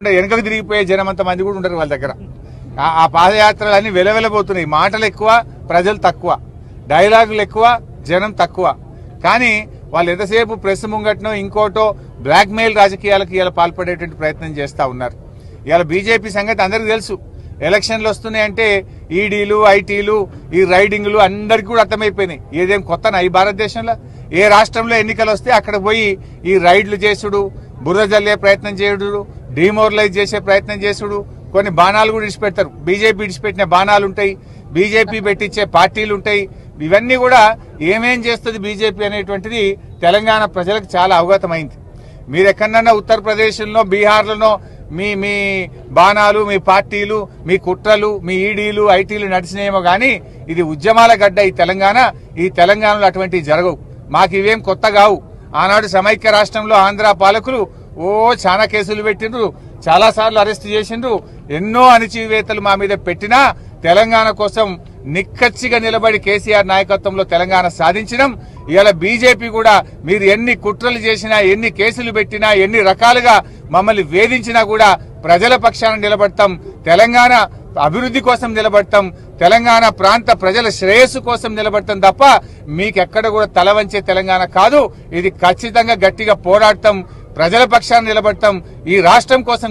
వెనుకకు తిరిగిపోయే జనం అంత మంది కూడా ఉంటారు వాళ్ళ దగ్గర. ఆ పాదయాత్రలన్నీ వెలవెలబోతున్నాయి. మాటలు ఎక్కువ, ప్రజలు తక్కువ, డైలాగులు ఎక్కువ, జనం తక్కువ. కానీ వాళ్ళు ఎంతసేపు ప్రెస్ ముంగట్నో ఇంకోటో బ్లాక్ మెయిల్ రాజకీయాలకు ఇలా పాల్పడేటువంటి ప్రయత్నం చేస్తా ఉన్నారు. ఇవాళ బీజేపీ సంగతి అందరికీ తెలుసు. ఎలక్షన్లు వస్తున్నాయంటే ఈడీలు, ఐటీలు, ఈ రైడింగ్లు అందరికీ కూడా అర్థమైపోయినాయి. ఏదేం కొత్తనా ఈ భారతదేశంలో? ఏ రాష్ట్రంలో ఎన్నికలు వస్తే అక్కడ పోయి ఈ రైడ్లు చేసుడు, బురద జల్లే ప్రయత్నం చేయుడు, డిమోరలైజ్ చేసే ప్రయత్నం చేసుడు, కొన్ని బాణాలు కూడా ఇడిచిపెడతారు. బీజేపీ ఇడిచిపెట్టిన బాణాలు ఉంటాయి, బీజేపీ పెట్టించే పార్టీలు ఉంటాయి. ఇవన్నీ కూడా ఏమేం చేస్తుంది బీజేపీ అనేటువంటిది తెలంగాణ ప్రజలకు చాలా అవగతమైంది. మీరు ఎక్కడన్నా ఉత్తరప్రదేశ్లో, బీహార్లలో మీ మీ బాణాలు, మీ పార్టీలు, మీ కుట్రలు, మీ ఈడీలు, ఐటీలు నడిచినేమో కానీ ఇది ఉద్యమాల గడ్డ ఈ తెలంగాణ. ఈ తెలంగాణలో అటువంటివి జరగవు. మాకు ఇవేం కొత్త కావు. ఆనాడు సమైక్య రాష్ట్రంలో ఆంధ్ర పాలకులు చాలా కేసులు పెట్టిండ్రు, చాలా సార్లు అరెస్ట్ చేసిండ్రు, ఎన్నో అణచివేతలు మా మీద పెట్టినా తెలంగాణ కోసం నిక్కచ్చిగా నిలబడి కేసీఆర్ నాయకత్వంలో తెలంగాణ సాధించడం. ఇవాళ బీజేపీ కూడా మీరు ఎన్ని కుట్రలు చేసినా, ఎన్ని కేసులు పెట్టినా, ఎన్ని రకాలుగా మమ్మల్ని వేధించినా కూడా ప్రజల పక్షాన నిలబడతాం, తెలంగాణ అభివృద్ధి కోసం నిలబడతాం, తెలంగాణ ప్రాంత ప్రజల శ్రేయస్సు కోసం నిలబడతాం తప్ప మీకెక్కడ కూడా తల వంచే తెలంగాణ కాదు. ఇది ఖచ్చితంగా గట్టిగా పోరాడతాం, ప్రజల పక్షాన నిలబడతాం, ఈ రాష్ట్రం కోసం